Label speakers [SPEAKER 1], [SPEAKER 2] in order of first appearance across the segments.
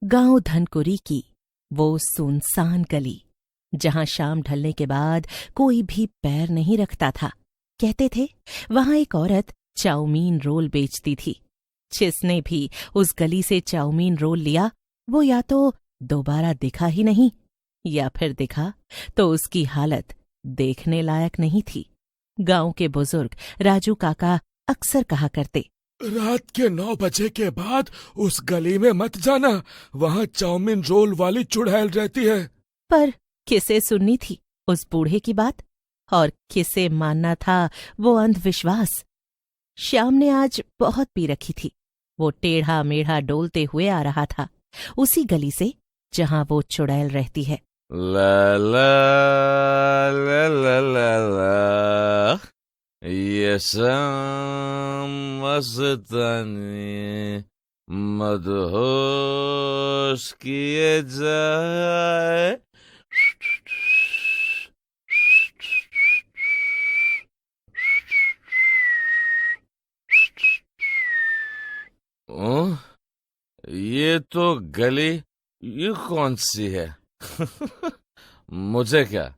[SPEAKER 1] गांव धनकुरी की वो सुनसान गली, जहां शाम ढलने के बाद कोई भी पैर नहीं रखता था। कहते थे वहां एक औरत चाउमीन रोल बेचती थी। जिसने भी उस गली से चाउमीन रोल लिया वो या तो दोबारा दिखा ही नहीं, या फिर दिखा तो उसकी हालत देखने लायक नहीं थी। गांव के बुजुर्ग राजू काका अक्सर कहा करते,
[SPEAKER 2] रात के 9 बजे के बाद उस गली में मत जाना, वहाँ चाउमीन रोल वाली चुड़ैल रहती है।
[SPEAKER 1] पर किसे सुननी थी उस बूढ़े की बात, और किसे मानना था वो अंधविश्वास। श्याम ने आज बहुत पी रखी थी। वो टेढ़ा मेढ़ा डोलते हुए आ रहा था, उसी गली से जहां वो चुड़ैल रहती है।
[SPEAKER 3] ला ला ला ला ला ला, ये शाम मस्तानी मदहोश किए जाए। ये तो गली ये कौन सी है? मुझे क्या,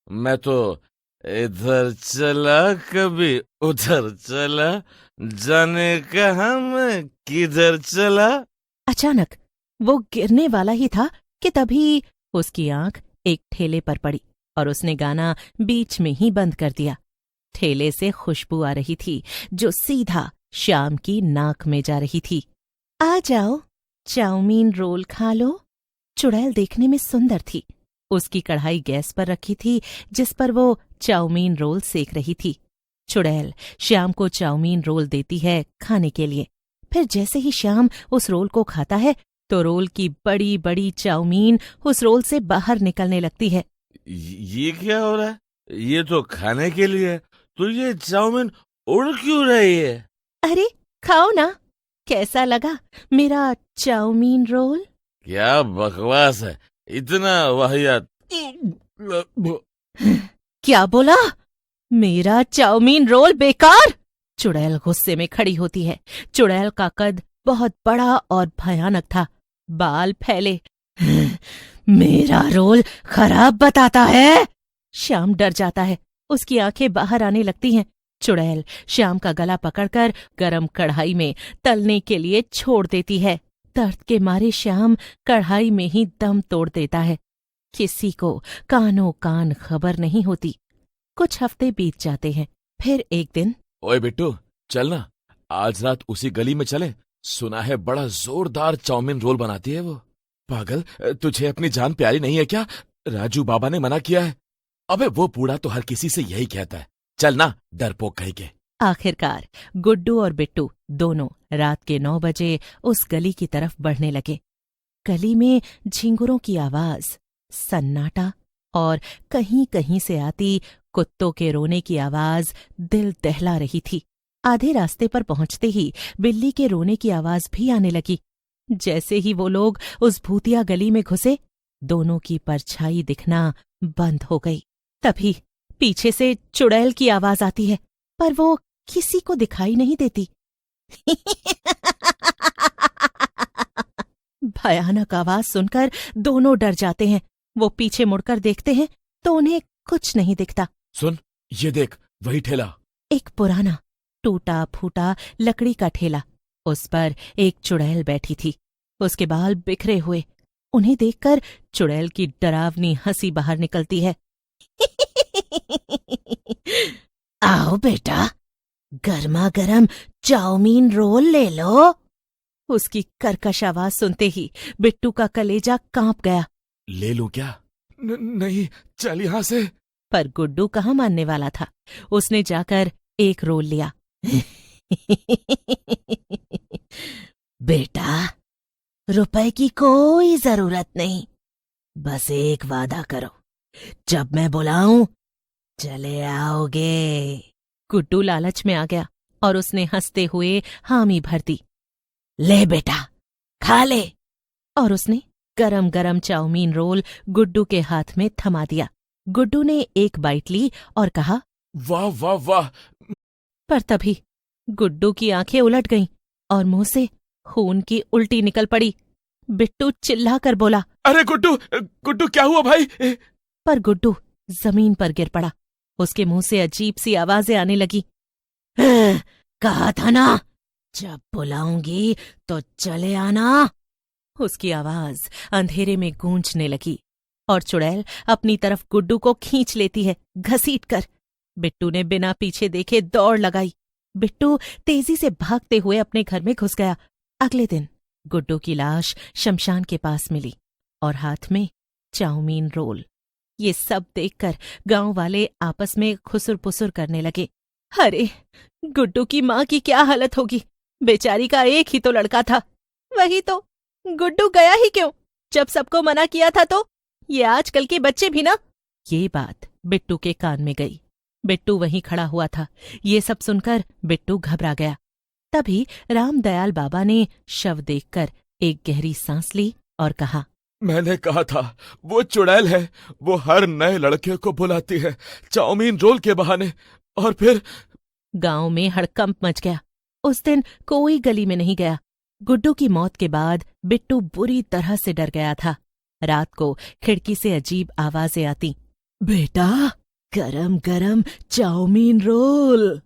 [SPEAKER 3] मैं तो इधर चला कभी उधर चला, जाने कहाँ मैं किधर चला।
[SPEAKER 1] अचानक वो गिरने वाला ही था कि तभी उसकी आंख एक ठेले पर पड़ी और उसने गाना बीच में ही बंद कर दिया। ठेले से खुशबू आ रही थी जो सीधा श्याम की नाक में जा रही थी। आ जाओ, चाउमीन रोल खा लो। चुड़ैल देखने में सुंदर थी। उसकी कढ़ाई गैस पर रखी थी जिस पर वो चाउमीन रोल सेक रही थी। चुड़ैल श्याम को चाउमीन रोल देती है खाने के लिए। फिर जैसे ही श्याम उस रोल को खाता है तो रोल की बड़ी बड़ी चाउमीन उस रोल से बाहर निकलने लगती है।
[SPEAKER 3] ये क्या हो रहा है? ये तो खाने के लिए है, तो ये चाउमीन उड़ क्यों रही है?
[SPEAKER 1] अरे खाओ ना, कैसा लगा मेरा चाउमीन रोल?
[SPEAKER 3] क्या बकवास है, इतना वाहियात।
[SPEAKER 1] क्या बोला? मेरा चाउमीन रोल बेकार? चुड़ैल गुस्से में खड़ी होती है। चुड़ैल का कद बहुत बड़ा और भयानक था, बाल फैले। मेरा रोल खराब बताता है? श्याम डर जाता है, उसकी आंखें बाहर आने लगती हैं। चुड़ैल श्याम का गला पकड़कर गरम कढ़ाई में तलने के लिए छोड़ देती है। दर्द के मारे श्याम कढ़ाई में ही दम तोड़ देता है। किसी को कानों कान खबर नहीं होती। कुछ हफ्ते बीत जाते हैं। फिर एक दिन,
[SPEAKER 2] ओए बिट्टू, चल ना, आज रात उसी गली में चले। सुना है बड़ा जोरदार चाउमीन रोल बनाती है वो। पागल, तुझे अपनी जान प्यारी नहीं है क्या? राजू बाबा ने मना किया है। अबे वो बूढ़ा तो हर किसी से यही कहता है। चल ना, डरपोक कहीं के।
[SPEAKER 1] आखिरकार गुड्डू और बिट्टू दोनों रात के 9 बजे उस गली की तरफ बढ़ने लगे। गली में झिंगुरों की आवाज, सन्नाटा और कहीं कहीं से आती कुत्तों के रोने की आवाज दिल दहला रही थी। आधे रास्ते पर पहुंचते ही बिल्ली के रोने की आवाज भी आने लगी। जैसे ही वो लोग उस भूतिया गली में घुसे, दोनों की परछाई दिखना बंद हो गई। तभी पीछे से चुड़ैल की आवाज आती है, पर वो किसी को दिखाई नहीं देती। भयानक आवाज सुनकर दोनों डर जाते हैं। वो पीछे मुड़कर देखते हैं तो उन्हें कुछ नहीं दिखता।
[SPEAKER 2] सुन, ये देख, वही ठेला।
[SPEAKER 1] एक पुराना टूटा फूटा लकड़ी का ठेला, उस पर एक चुड़ैल बैठी थी। उसके बाल बिखरे हुए। उन्हें देखकर चुड़ैल की डरावनी हंसी बाहर निकलती है। आओ बेटा, गर्मा गर्म चाउमीन रोल ले लो। उसकी कर्कश आवाज सुनते ही बिट्टू का कलेजा कांप गया।
[SPEAKER 2] ले लूं क्या? नहीं, चल यहाँ से।
[SPEAKER 1] पर गुड्डू कहाँ मानने वाला था। उसने जाकर एक रोल लिया। बेटा, रुपए की कोई जरूरत नहीं, बस एक वादा करो, जब मैं बुलाऊं चले आओगे। गुड्डू लालच में आ गया और उसने हंसते हुए हामी भर दी। ले बेटा, खा ले। और उसने गरम गरम चाउमीन रोल गुड्डू के हाथ में थमा दिया। गुड्डू ने एक बाइट ली और कहा,
[SPEAKER 2] वाह वाह वाह।
[SPEAKER 1] पर तभी गुड्डू की आंखें उलट गईं और मुंह से खून की उल्टी निकल पड़ी। बिट्टू चिल्लाकर बोला।
[SPEAKER 2] अरे गुड्डू, गुड्डू क्या हुआ भाई?
[SPEAKER 1] पर गुड्डू जमीन पर गिर पड़ा। उसके मुंह से अजीब सी आवाजें आने लगी। कहा था ना, जब बुलाऊंगी तो चले आना। उसकी आवाज अंधेरे में गूंजने लगी और चुड़ैल अपनी तरफ गुड्डू को खींच लेती है, घसीट कर। बिट्टू ने बिना पीछे देखे दौड़ लगाई। बिट्टू तेजी से भागते हुए अपने घर में घुस गया। अगले दिन गुड्डू की लाश शमशान के पास मिली और हाथ में चाउमीन रोल। ये सब देखकर गांव वाले आपस में खुसुर पुसुर करने लगे। अरे, गुड्डू की माँ की क्या हालत होगी? बेचारी का एक ही तो लड़का था। वही तो, गुड्डू गया ही क्यों? जब सबको मना किया था तो? ये आजकल के बच्चे भी ना। ये बात बिट्टू के कान में गई। बिट्टू वहीं खड़ा हुआ था। ये सब सुनकर बिट्टू घबरा गया। तभी रामदयाल बाबा ने शव देखकर एक गहरी सांस ली और कहा,
[SPEAKER 2] मैंने कहा था, वो चुड़ैल है। वो हर नए लड़के को बुलाती है चाउमीन रोल के बहाने। और फिर
[SPEAKER 1] गांव में हड़कंप मच गया। उस दिन कोई गली में नहीं गया। गुड्डू की मौत के बाद बिट्टू बुरी तरह से डर गया था। रात को खिड़की से अजीब आवाजें आती। बेटा, गरम गरम चाउमीन रोल।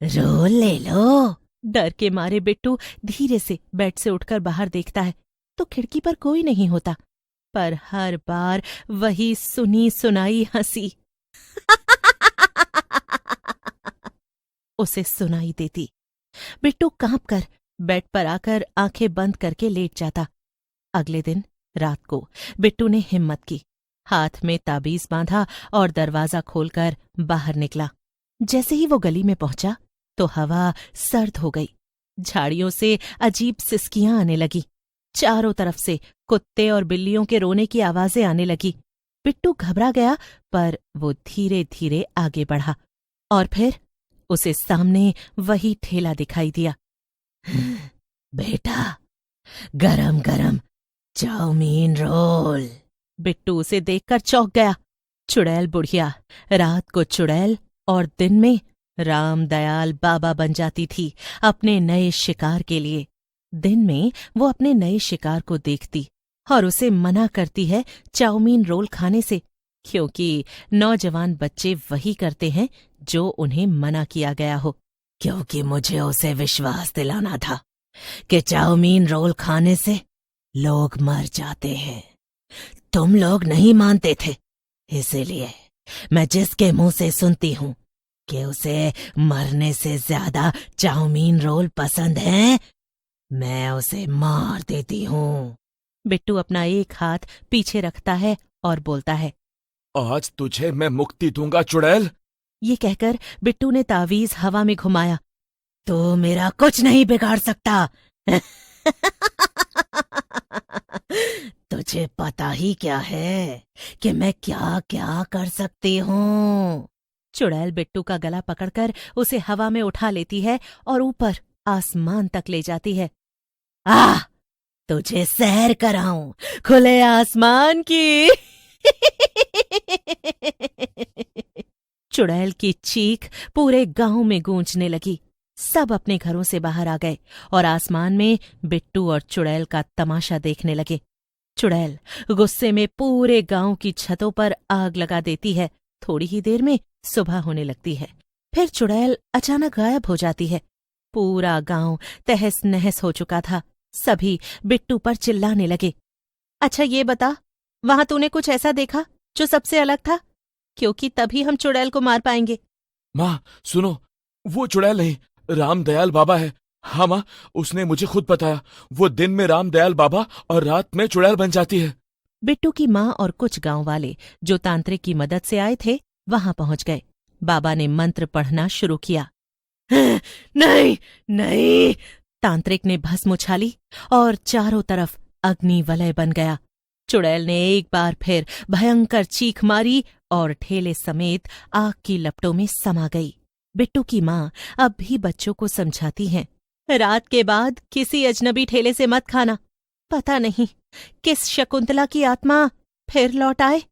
[SPEAKER 1] रोल ले लो। डर के मारे बिट्टू धीरे से बेड से उठकर बाहर देखता है तो खिड़की पर कोई नहीं होता, पर हर बार वही सुनी सुनाई हंसी उसे सुनाई देती। बिट्टू कांपकर बेड पर आकर आंखें बंद करके लेट जाता। अगले दिन रात को बिट्टू ने हिम्मत की, हाथ में ताबीज बांधा और दरवाजा खोलकर बाहर निकला। जैसे ही वो गली में पहुंचा तो हवा सर्द हो गई। झाड़ियों से अजीब सिसकियां आने लगी। चारों तरफ से कुत्ते और बिल्लियों के रोने की आवाजें आने लगी। बिट्टू घबरा गया, पर वो धीरे धीरे आगे बढ़ा और फिर उसे सामने वही ठेला दिखाई दिया। बेटा, गरम गरम चाउमीन रोल। बिट्टू उसे देखकर चौंक गया। चुड़ैल बुढ़िया रात को चुड़ैल और दिन में रामदयाल बाबा बन जाती थी अपने नए शिकार के लिए। दिन में वो अपने नए शिकार को देखती और उसे मना करती है चाउमीन रोल खाने से, क्योंकि नौजवान बच्चे वही करते हैं जो उन्हें मना किया गया हो। क्योंकि मुझे उसे विश्वास दिलाना था कि चाउमीन रोल खाने से लोग मर जाते हैं। तुम लोग नहीं मानते थे, इसीलिए मैं जिसके मुंह से सुनती हूं कि उसे मरने से ज्यादा चाउमीन रोल पसंद है, मैं उसे मार देती हूं। बिट्टू अपना एक हाथ पीछे रखता है और बोलता है,
[SPEAKER 2] आज तुझे मैं मुक्ति दूंगा चुड़ैल।
[SPEAKER 1] ये कहकर बिट्टू ने तावीज हवा में घुमाया। तो मेरा कुछ नहीं बिगाड़ सकता। तुझे पता ही क्या है कि मैं क्या क्या कर सकती हूँ। चुड़ैल बिट्टू का गला पकड़कर उसे हवा में उठा लेती है और ऊपर आसमान तक ले जाती है। तुझे सैर कराऊं खुले आसमान की। चुड़ैल की चीख पूरे गांव में गूंजने लगी। सब अपने घरों से बाहर आ गए और आसमान में बिट्टू और चुड़ैल का तमाशा देखने लगे। चुड़ैल गुस्से में पूरे गांव की छतों पर आग लगा देती है। थोड़ी ही देर में सुबह होने लगती है। फिर चुड़ैल अचानक गायब हो जाती है। पूरा गांव तहस नहस हो चुका था। सभी बिट्टू पर चिल्लाने लगे। अच्छा ये बता, वहां तूने कुछ ऐसा देखा जो सबसे अलग था? क्योंकि तभी हम चुड़ैल को मार पाएंगे।
[SPEAKER 2] माँ सुनो, वो चुड़ैल नहीं, रामदयाल बाबा है। हाँ माँ, उसने मुझे खुद बताया। वो दिन में रामदयाल बाबा और रात में चुड़ैल बन जाती है।
[SPEAKER 1] बिट्टू की माँ और कुछ गांव वाले जो तांत्रिक की मदद से आए थे वहां पहुंच गए। बाबा ने मंत्र पढ़ना शुरू किया। नहीं नहीं, तांत्रिक ने भस्म उछाली और चारों तरफ अग्नि वलय बन गया। चुड़ैल ने एक बार फिर भयंकर चीख मारी और ठेले समेत आग की लपटों में समा गई। बिट्टू की माँ अब भी बच्चों को समझाती हैं, रात के बाद किसी अजनबी ठेले से मत खाना। पता नहीं किस शकुंतला की आत्मा फिर लौट आए।